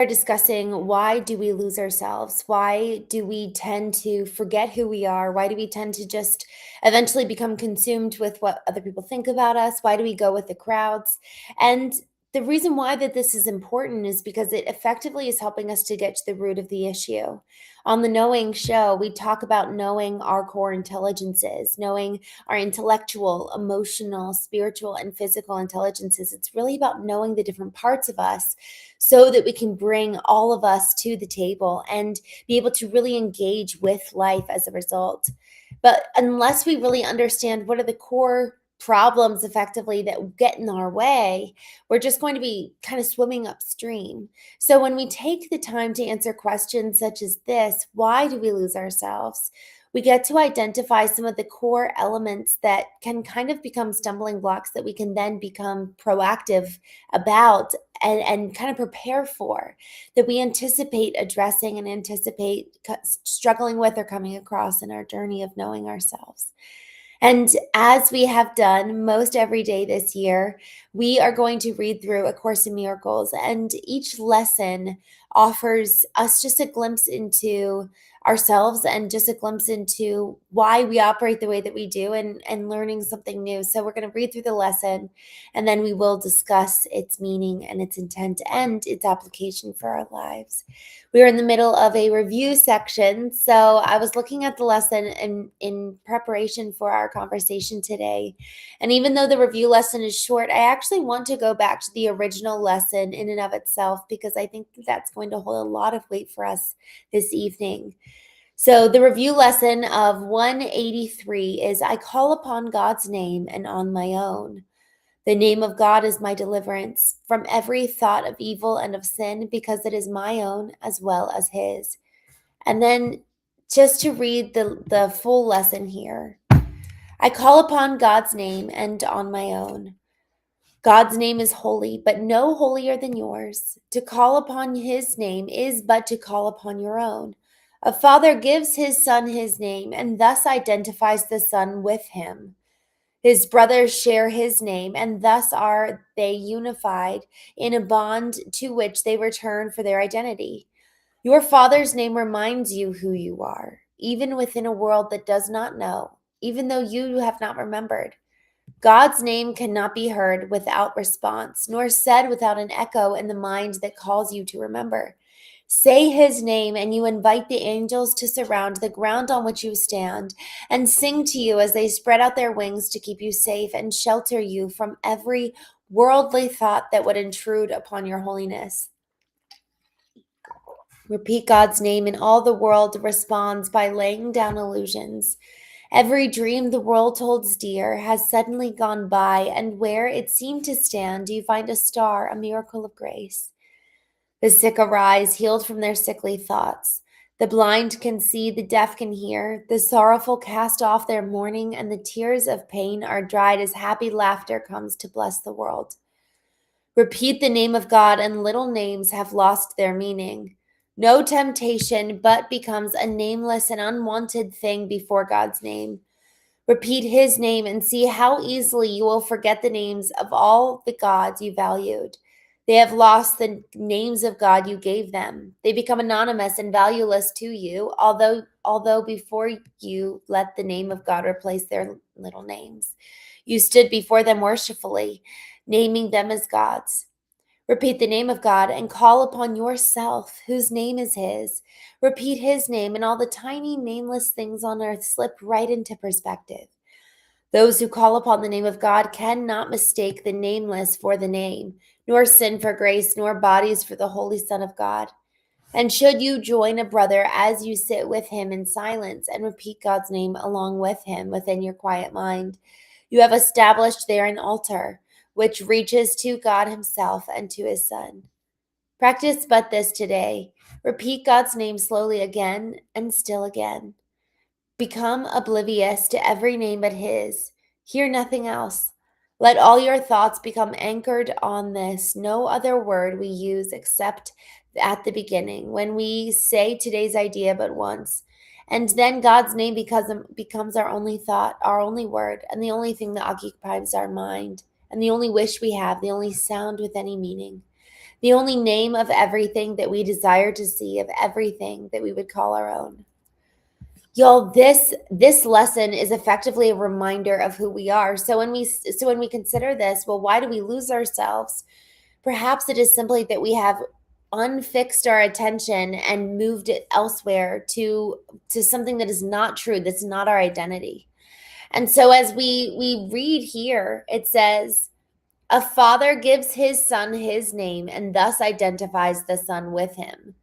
Are discussing, why do we lose ourselves? Why do we tend to forget who we are? Why do we tend to just eventually become consumed with what other people think about us? Why do we go with the crowds? And the reason why that this is important is because it effectively is helping us to get to the root of the issue. On the Knowing show, we talk about knowing our core intelligences, knowing our intellectual, emotional, spiritual, and physical intelligences. It's really about knowing the different parts of us so that we can bring all of us to the table and be able to really engage with life as a result. But unless we really understand what are the core problems effectively that get in our way, we're just going to be kind of swimming upstream. So when we take the time to answer questions such as this, why do we lose ourselves? We get to identify some of the core elements that can kind of become stumbling blocks that we can then become proactive about and kind of prepare for, that we anticipate addressing and anticipate struggling with or coming across in our journey of knowing ourselves. And as we have done most every day this year, we are going to read through A Course in Miracles, and each lesson offers us just a glimpse into ourselves and just a glimpse into why we operate the way that we do, and learning something new. So we're going to read through the lesson, and then we will discuss its meaning and its intent and its application for our lives. We are in the middle of a review section. So I was looking at the lesson in preparation for our conversation today. And even though the review lesson is short, I actually want to go back to the original lesson in and of itself, because I think that's going to hold a lot of weight for us this evening. So the review lesson of 183 is, I call upon God's name and on my own. The name of God is my deliverance from every thought of evil and of sin, because it is my own as well as his. And then just to read the full lesson here. I call upon God's name and on my own. God's name is holy, but no holier than yours. To call upon his name is but to call upon your own. A father gives his son his name and thus identifies the son with him. His brothers share his name, and thus are they unified in a bond to which they return for their identity. Your Father's name reminds you who you are, even within a world that does not know, even though you have not remembered. God's name cannot be heard without response, nor said without an echo in the mind that calls you to remember. Say his name, and you invite the angels to surround the ground on which you stand and sing to you as they spread out their wings to keep you safe and shelter you from every worldly thought that would intrude upon your holiness. Repeat God's name, and all the world responds by laying down illusions. Every dream the world holds dear has suddenly gone by, and where it seemed to stand, you find a star, a miracle of grace. The sick arise, healed from their sickly thoughts. The blind can see, the deaf can hear. The sorrowful cast off their mourning, and the tears of pain are dried as happy laughter comes to bless the world. Repeat the name of God, and little names have lost their meaning. No temptation but becomes a nameless and unwanted thing before God's name. Repeat his name and see how easily you will forget the names of all the gods you valued. They have lost the names of God you gave them. They become anonymous and valueless to you, although before you let the name of God replace their little names. You stood before them worshipfully, naming them as gods. Repeat the name of God and call upon yourself, whose name is his. Repeat his name, and all the tiny nameless things on earth slip right into perspective. Those who call upon the name of God cannot mistake the nameless for the name, nor sin for grace, nor bodies for the Holy Son of God. And should you join a brother as you sit with him in silence and repeat God's name along with him within your quiet mind, you have established there an altar which reaches to God himself and to his Son. Practice but this today. Repeat God's name slowly again and still again. Become oblivious to every name but his. Hear nothing else. Let all your thoughts become anchored on this. No other word we use except at the beginning, when we say today's idea but once. And then God's name becomes our only thought, our only word, and the only thing that occupies our mind, and the only wish we have, the only sound with any meaning. the only name of everything that we desire to see, of everything that we would call our own. Y'all, this lesson is effectively a reminder of who we are. So when we consider this, well, why do we lose ourselves? Perhaps it is simply that we have unfixed our attention and moved it elsewhere to something that is not true, that's not our identity. And so as we read here, it says, a father gives his son his name and thus identifies the son with him.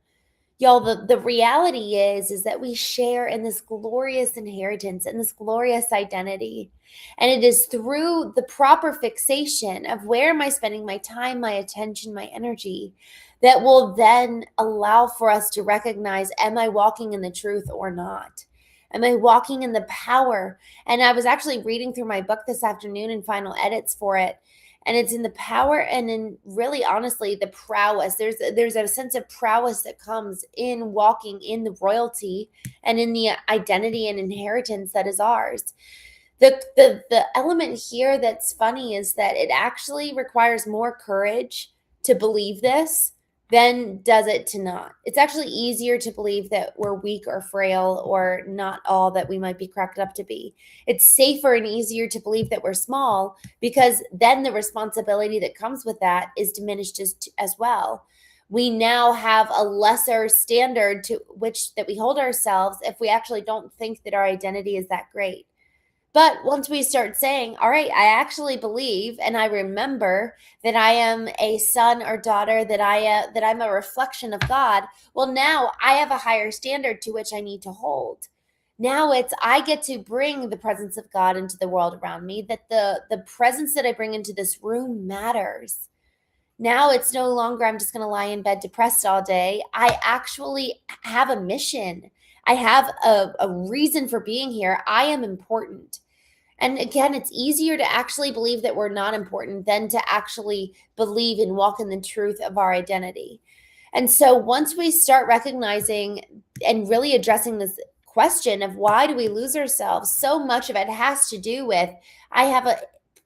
Y'all, the reality is that we share in this glorious inheritance and this glorious identity. And it is through the proper fixation of where am I spending my time, my attention, my energy, that will then allow for us to recognize, am I walking in the truth or not? Am I walking in the power? And I was actually reading through my book this afternoon in final edits for it. And it's in the power and in really honestly the prowess. There's a sense of prowess that comes in walking in the royalty and in the identity and inheritance that is ours. The element here that's funny is that it actually requires more courage to believe this than does it to not. It's actually easier to believe that we're weak or frail or not all that we might be cracked up to be. It's safer and easier to believe that we're small because then the responsibility that comes with that is diminished as well. We now have a lesser standard to which that we hold ourselves if we actually don't think that our identity is that great. But once we start saying, all right, I actually believe and I remember that I am a son or daughter, that I'm a reflection of God, well, now I have a higher standard to which I need to hold. Now it's I get to bring the presence of God into the world around me, that the presence that I bring into this room matters. Now it's no longer I'm just going to lie in bed depressed all day. I actually have a mission. I have a reason for being here. I am important. And again, it's easier to actually believe that we're not important than to actually believe and walk in the truth of our identity. And so once we start recognizing and really addressing this question of why do we lose ourselves, so much of it has to do with I have an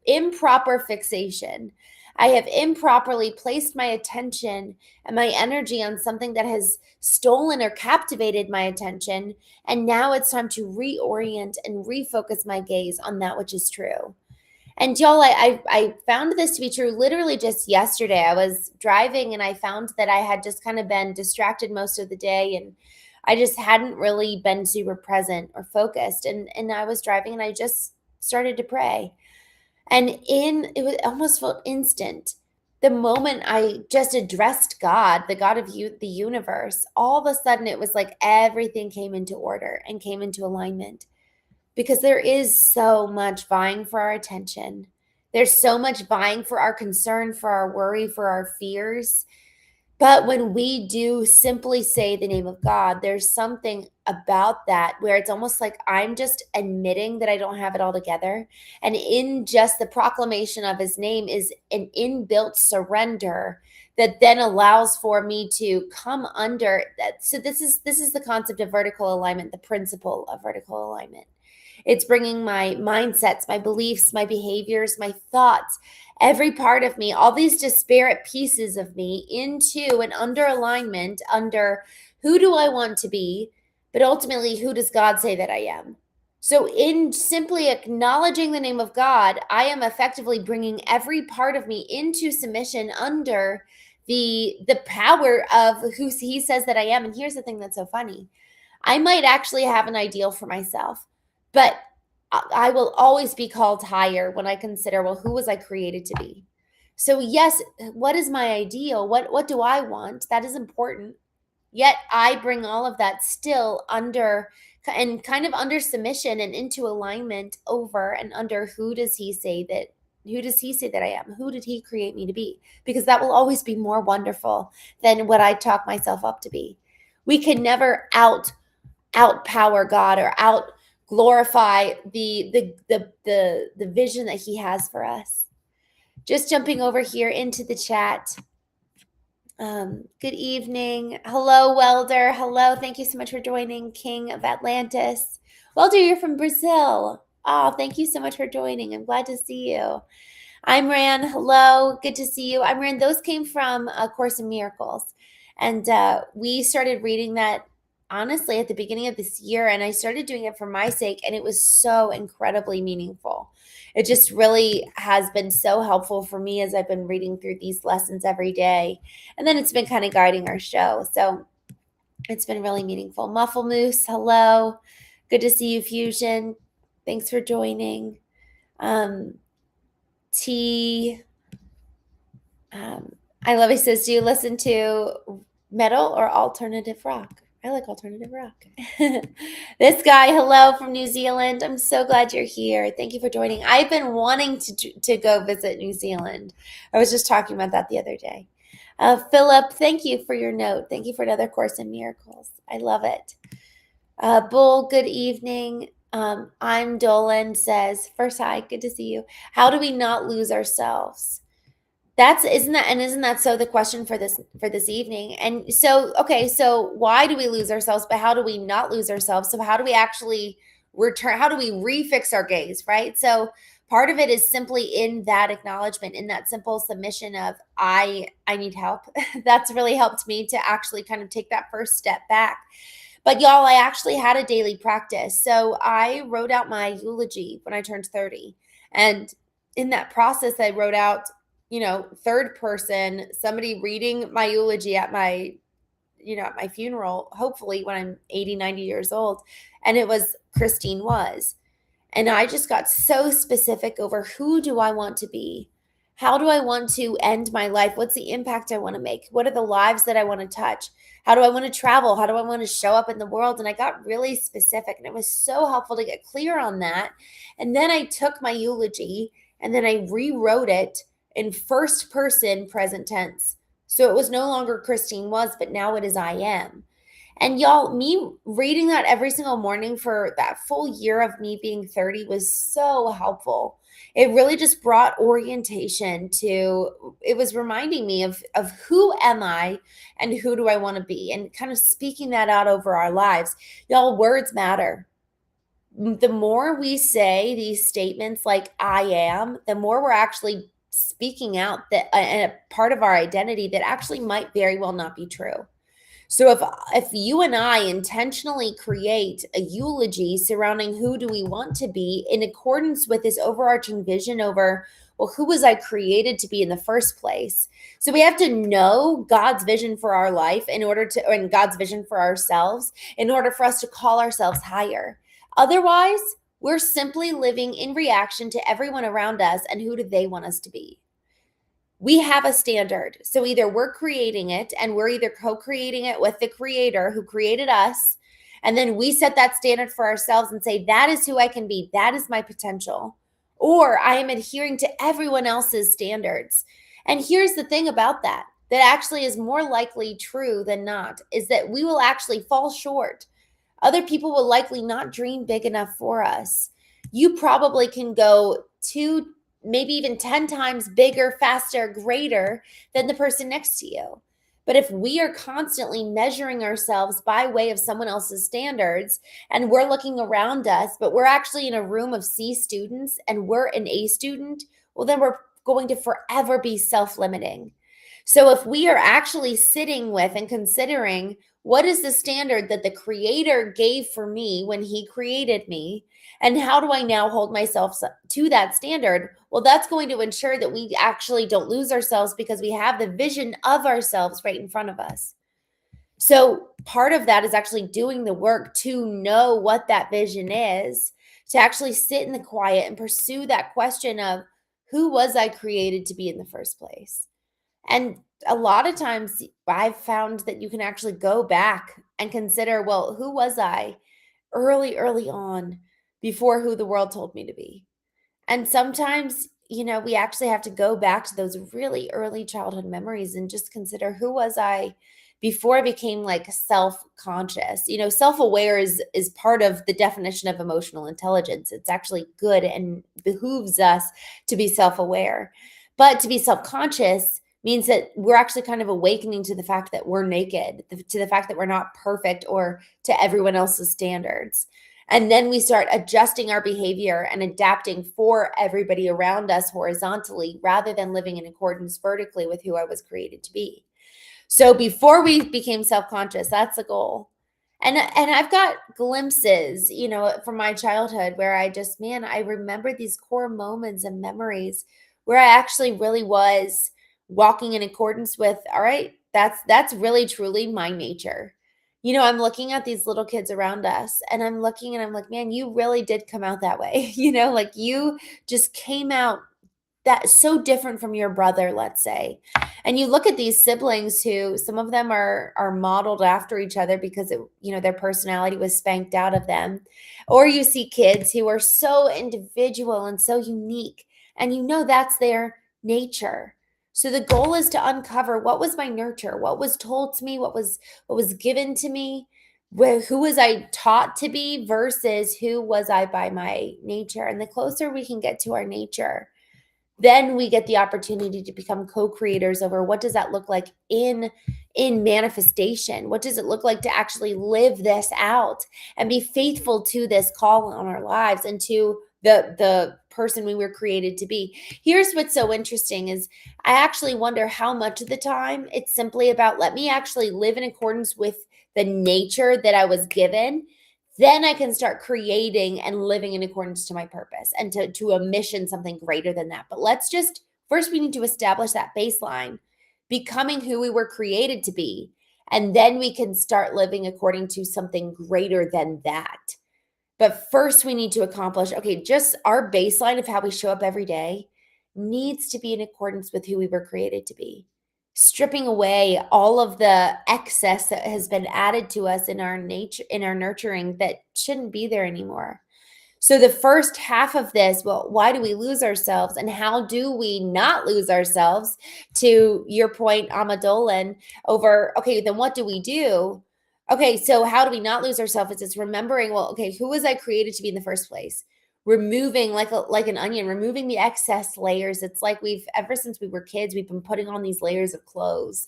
improper fixation. I have improperly placed my attention and my energy on something that has stolen or captivated my attention. And now it's time to reorient and refocus my gaze on that which is true. And y'all, I found this to be true literally just yesterday. I was driving and I found that I had just kind of been distracted most of the day and I just hadn't really been super present or focused. And I was driving and I just started to pray. And it was almost felt instant. The moment I just addressed God, the God of the universe, all of a sudden it was like everything came into order and came into alignment because there is so much vying for our attention. There's so much vying for our concern, for our worry, for our fears. But when we do simply say the name of God, there's something about that where it's almost like I'm just admitting that I don't have it all together. And in just the proclamation of his name is an inbuilt surrender that then allows for me to come under that. So this is the concept of vertical alignment, the principle of vertical alignment. It's bringing my mindsets, my beliefs, my behaviors, my thoughts, every part of me, all these disparate pieces of me into and under alignment under who do I want to be, but ultimately, who does God say that I am? So, in simply acknowledging the name of God, I am effectively bringing every part of me into submission under the power of who He says that I am. And here's the thing that's so funny: I might actually have an ideal for myself, but I will always be called higher when I consider, well, who was I created to be? So yes, what is my ideal? What do I want? That is important. Yet I bring all of that still under and kind of under submission and into alignment over and under who does he say that I am? Who did he create me to be? Because that will always be more wonderful than what I talk myself up to be. We can never outpower God or out glorify the vision that he has for us. Just jumping over here into the chat. Good evening. Hello, Welder. Hello. Thank you so much for joining, King of Atlantis. Welder, you're from Brazil. Oh, thank you so much for joining. I'm glad to see you. Imran, hello. Good to see you. Imran, those came from A Course in Miracles. And we started reading that honestly at the beginning of this year. And I started doing it for my sake. And it was so incredibly meaningful. It just really has been so helpful for me as I've been reading through these lessons every day. And then it's been kind of guiding our show. So it's been really meaningful. Muffle Moose, hello. Good to see you, Fusion. Thanks for joining. Um, T. I love it. Says, do you listen to metal or alternative rock? I like alternative rock. This guy, hello from New Zealand. I'm so glad you're here. Thank you for joining. I've been wanting to go visit New Zealand. I was just talking about that the other day. Philip, thank you for your note. Thank you for another Course in Miracles. I love it. Bull, good evening. I'm Dolan says, first, hi, good to see you. How do we not lose ourselves? Isn't that so the question for this evening? And so, okay, so why do we lose ourselves, but how do we not lose ourselves? So how do we actually return? How do we refix our gaze, right? So part of it is simply in that acknowledgement, in that simple submission of I need help. That's really helped me to actually kind of take that first step back. But y'all, I actually had a daily practice. So I wrote out my eulogy when I turned 30. And in that process, I wrote out, third person, somebody reading my eulogy at my, at my funeral, hopefully when I'm 80, 90 years old. And it was Christine was. And I just got so specific over who do I want to be? How do I want to end my life? What's the impact I want to make? What are the lives that I want to touch? How do I want to travel? How do I want to show up in the world? And I got really specific, and it was so helpful to get clear on that. And then I took my eulogy and then I rewrote it in first person present tense. So it was no longer Christine was, but now it is I am. And y'all, me reading that every single morning for that full year of me being 30 was so helpful. It really just brought orientation to, it was reminding me of who am I and who do I want to be, and kind of speaking that out over our lives. Y'all, words matter. The more we say these statements like I am, the more we're actually speaking out that a part of our identity that actually might very well not be true. So if you and I intentionally create a eulogy surrounding who do we want to be in accordance with this overarching vision over, well, who was I created to be in the first place? So we have to know God's vision for our life and God's vision for ourselves in order for us to call ourselves higher. Otherwise, we're simply living in reaction to everyone around us and who do they want us to be. We have a standard. So either we're creating it and we're either co-creating it with the creator who created us. And then we set that standard for ourselves and say, that is who I can be. That is my potential. Or I am adhering to everyone else's standards. And here's the thing about that actually is more likely true than not, is that we will actually fall short. Other people will likely not dream big enough for us. You probably can go maybe even 10 times bigger, faster, greater than the person next to you. But if we are constantly measuring ourselves by way of someone else's standards, and we're looking around us, but we're actually in a room of C students and we're an A student, well, then we're going to forever be self-limiting. So if we are actually sitting with and considering what is the standard that the creator gave for me when he created me, and how do I now hold myself to that standard? Well, that's going to ensure that we actually don't lose ourselves because we have the vision of ourselves right in front of us. So part of that is actually doing the work to know what that vision is, to actually sit in the quiet and pursue that question of who was I created to be in the first place? And a lot of times I've found that you can actually go back and consider, well, who was I early on before who the world told me to be? And sometimes, we actually have to go back to those really early childhood memories and just consider, who was I before I became like self-conscious? Self-aware is part of the definition of emotional intelligence. It's actually good and behooves us to be self-aware. But to be self-conscious means that we're actually kind of awakening to the fact that we're naked, to the fact that we're not perfect or to everyone else's standards. And then we start adjusting our behavior and adapting for everybody around us horizontally rather than living in accordance vertically with who I was created to be. So before we became self-conscious, that's the goal. And I've got glimpses, from my childhood where I just, man, I remember these core moments and memories where I actually really was walking in accordance with, all right, that's really truly my nature. I'm looking at these little kids around us and I'm looking and I'm like, man, you really did come out that way. Like you just came out that's so different from your brother, let's say. And you look at these siblings who some of them are modeled after each other because their personality was spanked out of them. Or you see kids who are so individual and so unique and that's their nature. So the goal is to uncover what was my nurture, what was told to me, what was given to me, who was I taught to be versus who was I by my nature. And the closer we can get to our nature, then we get the opportunity to become co-creators over what does that look like in manifestation. What does it look like to actually live this out and be faithful to this call on our lives and to the person we were created to be. Here's what's so interesting is I actually wonder how much of the time it's simply about, let me actually live in accordance with the nature that I was given. Then I can start creating and living in accordance to my purpose and to a mission, something greater than that. But let's just first, we need to establish that baseline, becoming who we were created to be. And then we can start living according to something greater than that. But first, we need to accomplish, okay, just our baseline of how we show up every day needs to be in accordance with who we were created to be. Stripping away all of the excess that has been added to us in our nature, in our nurturing that shouldn't be there anymore. So the first half of this, well, why do we lose ourselves and how do we not lose ourselves? To your point, Amadolan, over, okay, then what do we do? Okay, so how do we not lose ourselves? It's remembering, well, okay, who was I created to be in the first place? Removing like an onion, removing the excess layers. It's like we've ever since we were kids, we've been putting on these layers of clothes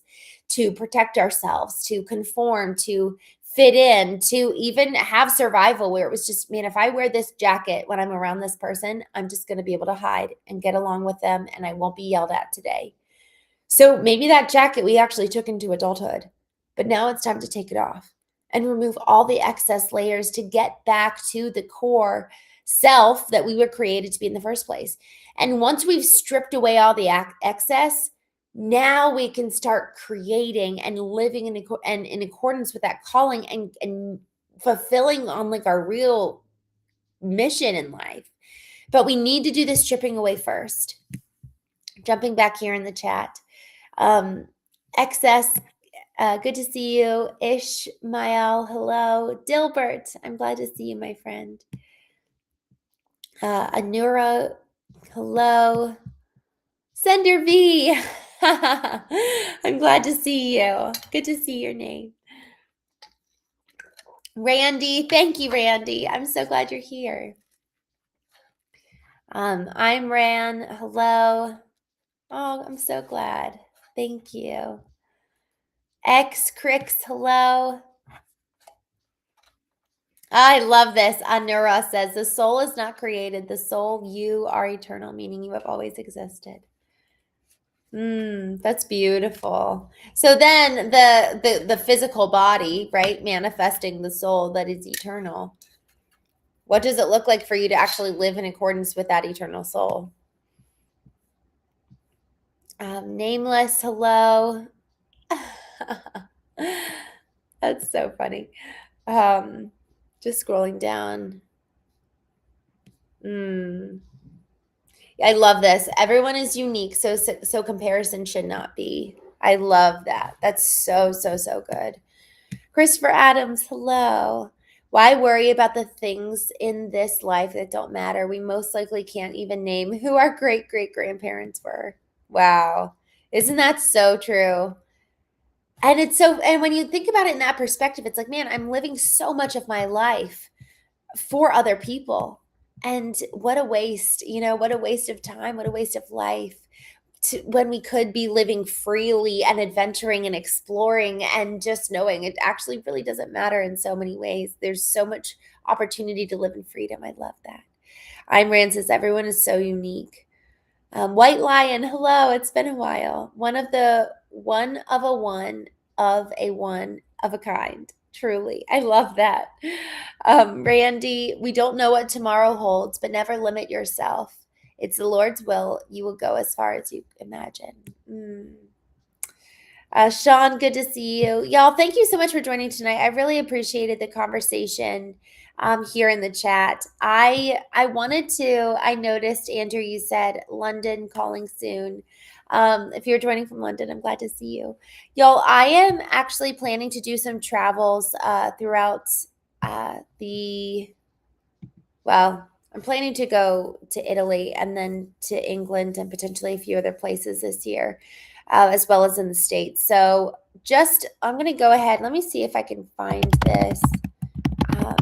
to protect ourselves, to conform, to fit in, to even have survival where it was just, man, if I wear this jacket when I'm around this person, I'm just going to be able to hide and get along with them and I won't be yelled at today. So maybe that jacket we actually took into adulthood, but now it's time to take it off and remove all the excess layers to get back to the core self that we were created to be in the first place. And once we've stripped away all the excess, now we can start creating and living in accordance with that calling and fulfilling on like our real mission in life. But we need to do this stripping away first. Jumping back here in the chat. Excess, good to see you. Ishmael, hello. Dilbert, I'm glad to see you, my friend. Anura, hello. Sender V, I'm glad to see you. Good to see your name. Randy, thank you, Randy. I'm so glad you're here. I'm Ran. Hello. Oh, I'm so glad. Thank you. X Crix, hello. I love this. Anura says, the soul is not created. The soul, you are eternal, meaning you have always existed. That's beautiful. So then the physical body, right, manifesting the soul that is eternal. What does it look like for you to actually live in accordance with that eternal soul? Nameless, hello. That's so funny. Just scrolling down. I love this. Everyone is unique, so comparison should not be. I love that. That's so good. Christopher Adams, hello. Why worry about the things in this life that don't matter? We most likely can't even name who our great grandparents were. Wow. Isn't that so true? And when you think about it in that perspective, it's like, man, I'm living so much of my life for other people. And what a waste, what a waste of time, what a waste of life to when we could be living freely and adventuring and exploring and just knowing it actually really doesn't matter in so many ways. There's so much opportunity to live in freedom. I love that. Ayn Rand says everyone is so unique. White Lion, hello. It's been a while. One of a kind. Truly, I love that. Randy, we don't know what tomorrow holds, but never limit yourself. It's the Lord's will. You will go as far as you imagine. Mm. Sean, good to see you. Y'all, thank you so much for joining tonight. I really appreciated the conversation here in the chat. I wanted to, I noticed, Andrew, you said London calling soon. If you're joining from London, I'm glad to see you. Y'all, I am actually planning to do some travels throughout I'm planning to go to Italy and then to England and potentially a few other places this year, as well as in the States. So I'm going to go ahead. Let me see if I can find this. Um,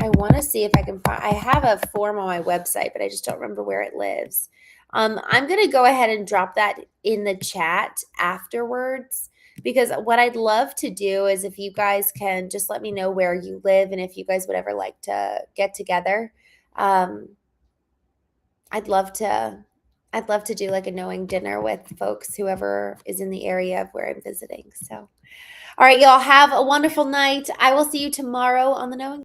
I want to see if I can find, I have a form on my website, but I just don't remember where it lives. I'm going to go ahead and drop that in the chat afterwards, because what I'd love to do is if you guys can just let me know where you live and if you guys would ever like to get together. Um, I'd love to do like a knowing dinner with folks, whoever is in the area of where I'm visiting. So, all right, y'all have a wonderful night. I will see you tomorrow on the Knowing